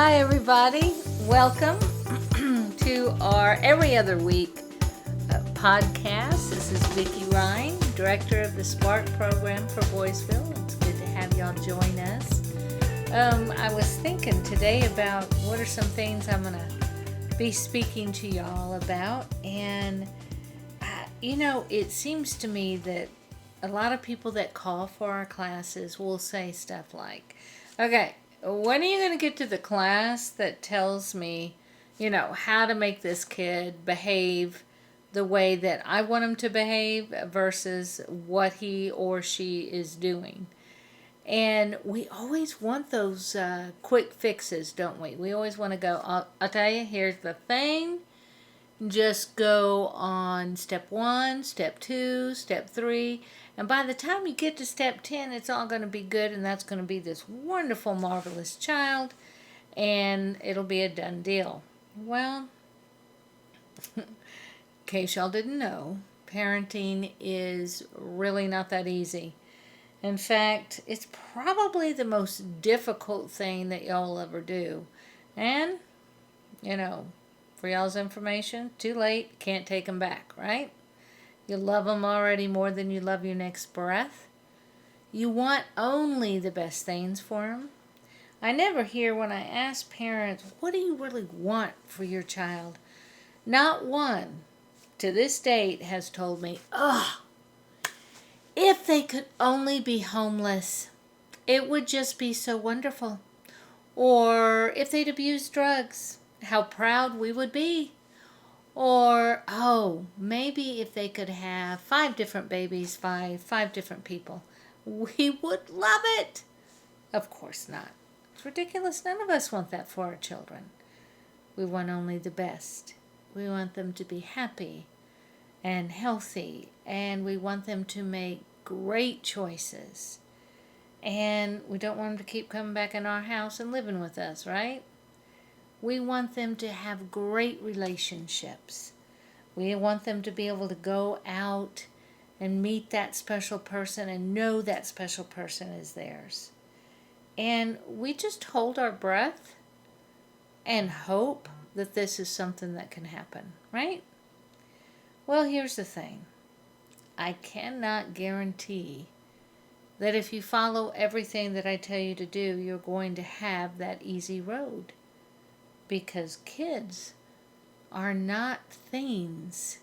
Hi, everybody. Welcome to our every other week podcast. This is Vicky Rine, Director of the Spark Program for Boysville. It's good to have y'all join us. I was thinking today about what are some things I'm going to be speaking to y'all about. And, it seems to me that a lot of people that call for our classes will say stuff like, okay, when are you going to get to the class that tells me, how to make this kid behave the way that I want him to behave versus what he or she is doing? And we always want those quick fixes, don't we? We always want to go, I'll tell you, here's the thing. Just go on step 1, step 2, step 3. And by the time you get to step 10, it's all going to be good. And that's going to be this wonderful, marvelous child. And it'll be a done deal. Well, in case y'all didn't know, parenting is really not that easy. In fact, it's probably the most difficult thing that y'all ever do. And, for y'all's information, too late, can't take them back, right? You love them already more than you love your next breath. You want only the best things for them. I never hear when I ask parents, what do you really want for your child? Not one to this date has told me, if they could only be homeless, it would just be so wonderful. Or if they'd abuse drugs, how proud we would be. Or, maybe if they could have 5 different babies by 5 different people, we would love it. Of course not. It's ridiculous. None of us want that for our children. We want only the best. We want them to be happy and healthy, and we want them to make great choices. And we don't want them to keep coming back in our house and living with us, right? We want them to have great relationships. We want them to be able to go out and meet that special person and know that special person is theirs. And we just hold our breath and hope that this is something that can happen, right? Well, here's the thing. I cannot guarantee that if you follow everything that I tell you to do, you're going to have that easy road. Because kids are not things.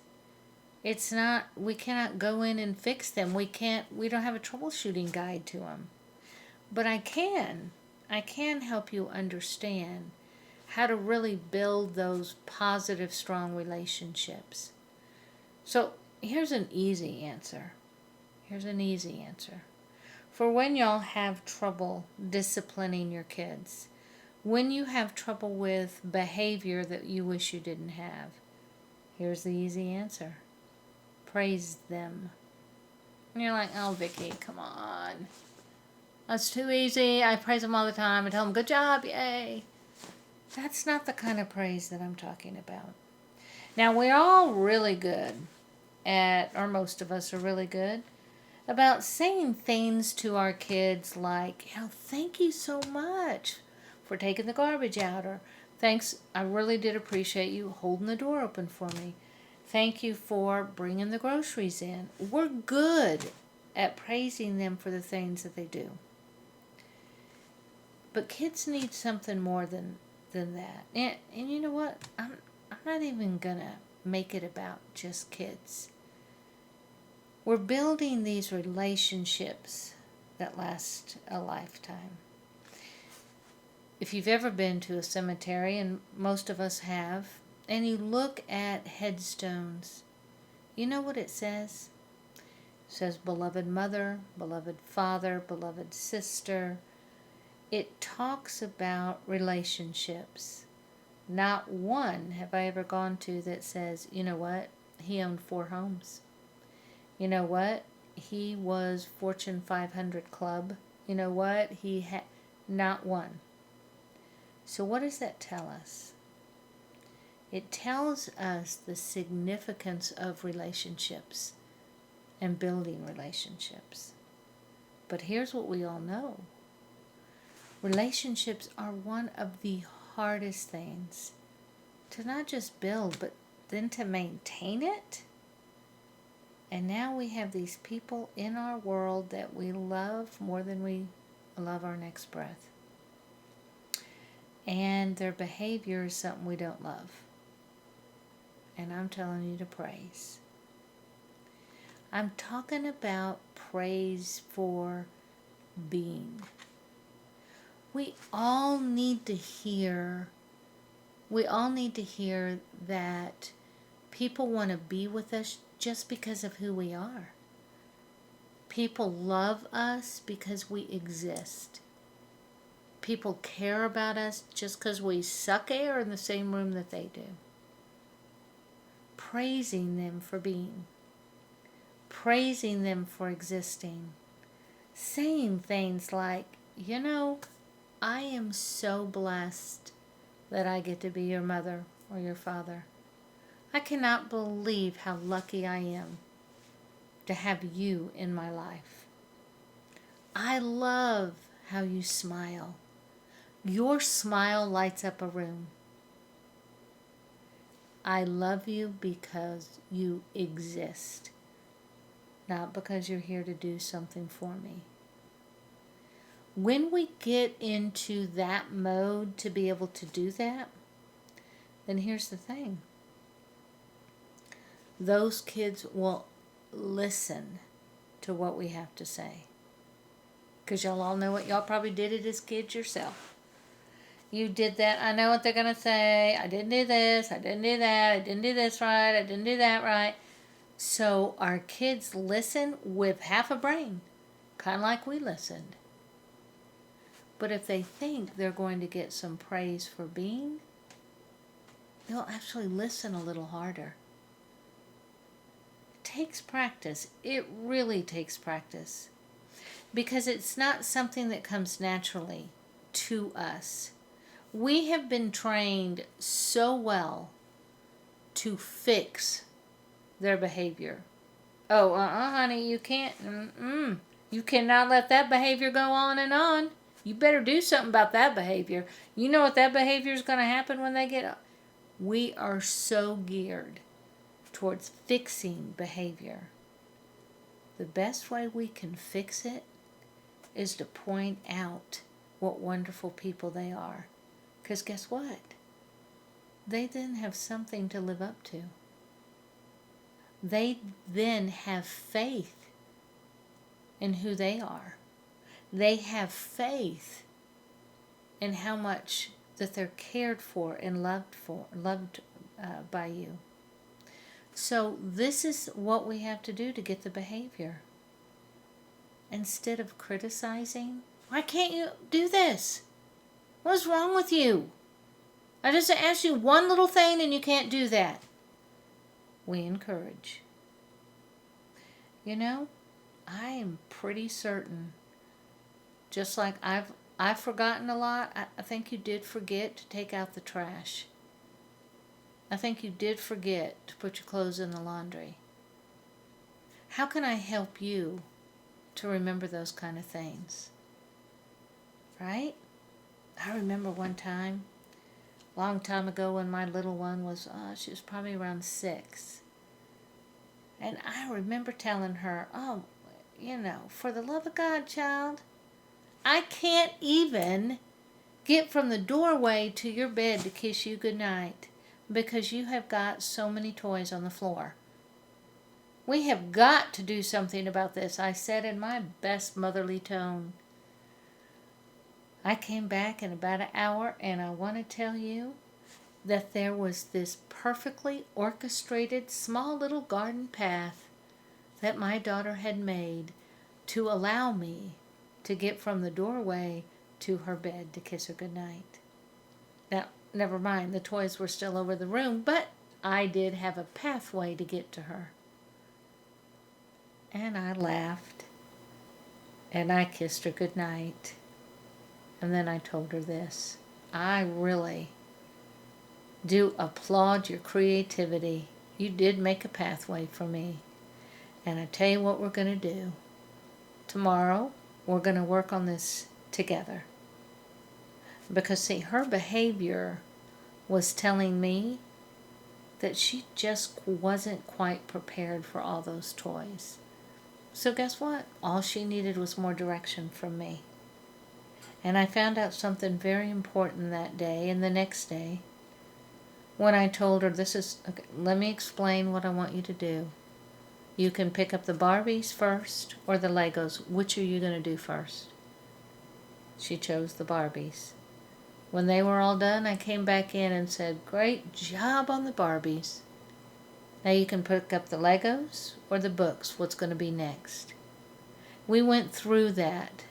It's not, we cannot go in and fix them. We don't have a troubleshooting guide to them. But I can help you understand how to really build those positive, strong relationships. So here's an easy answer. For when y'all have trouble disciplining your kids, when you have trouble with behavior that you wish you didn't have, here's the easy answer. Praise them. And you're like, oh, Vicky, come on. That's too easy. I praise them all the time. I tell them, good job, yay. That's not the kind of praise that I'm talking about. Now, we're all really good or most of us are really good, about saying things to our kids like, thank you so much for taking the garbage out, or thanks, I really did appreciate you holding the door open for me. Thank you for bringing the groceries in. We're good at praising them for the things that they do. But kids need something more than that. And you know what? I'm not even going to make it about just kids. We're building these relationships that last a lifetime. If you've ever been to a cemetery, and most of us have, and you look at headstones, you know what it says? It says beloved mother, beloved father, beloved sister. It talks about relationships. Not one have I ever gone to that says, you know what? He owned 4 homes. You know what? He was Fortune 500 Club. You know what? He had not one. So what does that tell us? It tells us the significance of relationships and building relationships. But here's what we all know. Relationships are one of the hardest things to not just build, but then to maintain it. And now we have these people in our world that we love more than we love our next breath. And their behavior is something we don't love. And I'm telling you to praise. I'm talking about praise for being. We all need to hear that people want to be with us just because of who we are. People love us because we exist. People care about us just because we suck air in the same room that they do. Praising them for being. Praising them for existing. Saying things like, I am so blessed that I get to be your mother or your father. I cannot believe how lucky I am to have you in my life. I love how you smile. Your smile lights up a room. I love you because you exist, not because you're here to do something for me. When we get into that mode to be able to do that, then here's the thing. Those kids will listen to what we have to say. Because y'all all know what y'all probably did it as kids yourself. You did that. I know what they're going to say. I didn't do this. I didn't do that. I didn't do this right. I didn't do that right. So our kids listen with half a brain, kind of like we listened. But if they think they're going to get some praise for being, they'll actually listen a little harder. It takes practice. It really takes practice. Because it's not something that comes naturally to us. We have been trained so well to fix their behavior. Oh, honey, you can't. You cannot let that behavior go on and on. You better do something about that behavior. You know what that behavior is going to happen when they get up. We are so geared towards fixing behavior. The best way we can fix it is to point out what wonderful people they are. Because guess what? They then have something to live up to. They then have faith in who they are. They have faith in how much that they're cared for and loved by you. So this is what we have to do to get the behavior. Instead of criticizing, why can't you do this? What's wrong with you? I just asked you one little thing and you can't do that. We encourage. I am pretty certain, just like I've forgotten a lot, I think you did forget to take out the trash. I think you did forget to put your clothes in the laundry. How can I help you to remember those kind of things? Right? I remember one time, a long time ago when my little one was, she was probably around 6. And I remember telling her, for the love of God, child, I can't even get from the doorway to your bed to kiss you goodnight because you have got so many toys on the floor. We have got to do something about this, I said in my best motherly tone. I came back in about an hour, and I want to tell you that there was this perfectly orchestrated small little garden path that my daughter had made to allow me to get from the doorway to her bed to kiss her goodnight. Now, never mind, the toys were still over the room, but I did have a pathway to get to her. And I laughed, and I kissed her goodnight. And then I told her this. I really do applaud your creativity. You did make a pathway for me. And I tell you what we're going to do. Tomorrow, we're going to work on this together. Because, see, her behavior was telling me that she just wasn't quite prepared for all those toys. So guess what? All she needed was more direction from me. And I found out something very important that day and the next day when I told her, okay, let me explain what I want you to do. You can pick up the Barbies first or the Legos. Which are you going to do first? She chose the Barbies. When they were all done, I came back in and said, great job on the Barbies. Now you can pick up the Legos or the books. What's going to be next? We went through that.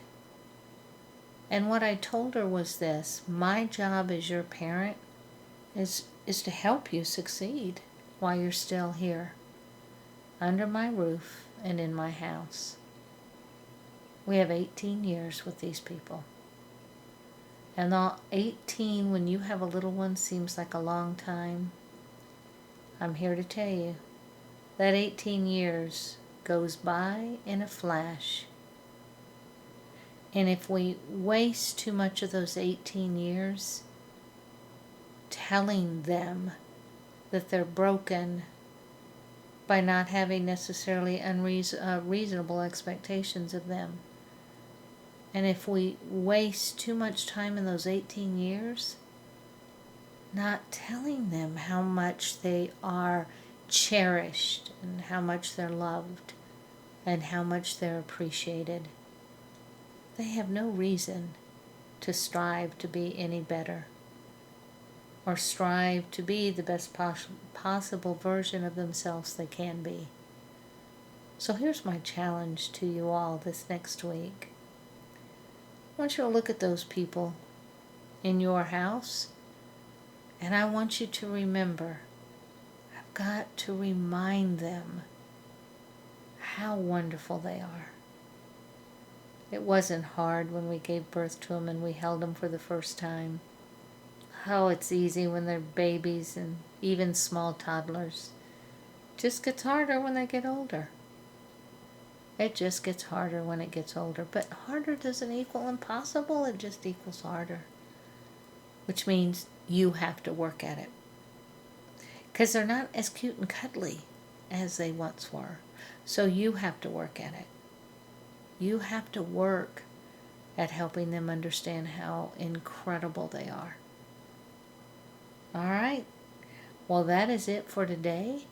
And what I told her was this: my job as your parent is to help you succeed while you're still here, under my roof and in my house. We have 18 years with these people. And all 18, when you have a little one, seems like a long time. I'm here to tell you that 18 years goes by in a flash. And if we waste too much of those 18 years telling them that they're broken by not having necessarily reasonable expectations of them, and if we waste too much time in those 18 years not telling them how much they are cherished and how much they're loved and how much they're appreciated, they have no reason to strive to be any better or strive to be the best possible version of themselves they can be. So here's my challenge to you all this next week. I want you to look at those people in your house, and I want you to remember, I've got to remind them how wonderful they are. It wasn't hard when we gave birth to them and we held them for the first time. Oh, it's easy when they're babies and even small toddlers. It just gets harder when they get older. It just gets harder when it gets older. But harder doesn't equal impossible. It just equals harder. Which means you have to work at it. Because they're not as cute and cuddly as they once were. So you have to work at it. You have to work at helping them understand how incredible they are. All right. Well, that is it for today.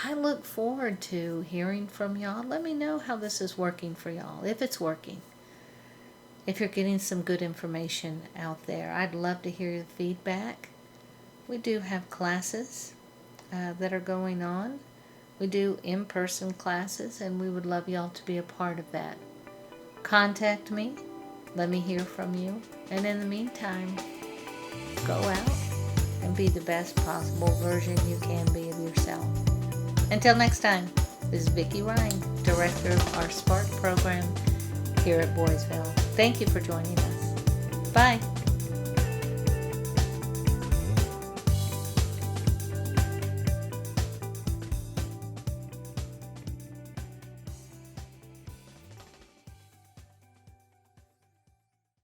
I look forward to hearing from y'all. Let me know how this is working for y'all, if it's working. If you're getting some good information out there, I'd love to hear your feedback. We do have classes that are going on. We do in-person classes, and we would love y'all to be a part of that. Contact me. Let me hear from you. And in the meantime, go out and be the best possible version you can be of yourself. Until next time, this is Vicky Rine, Director of our Spark program here at Boysville. Thank you for joining us. Bye.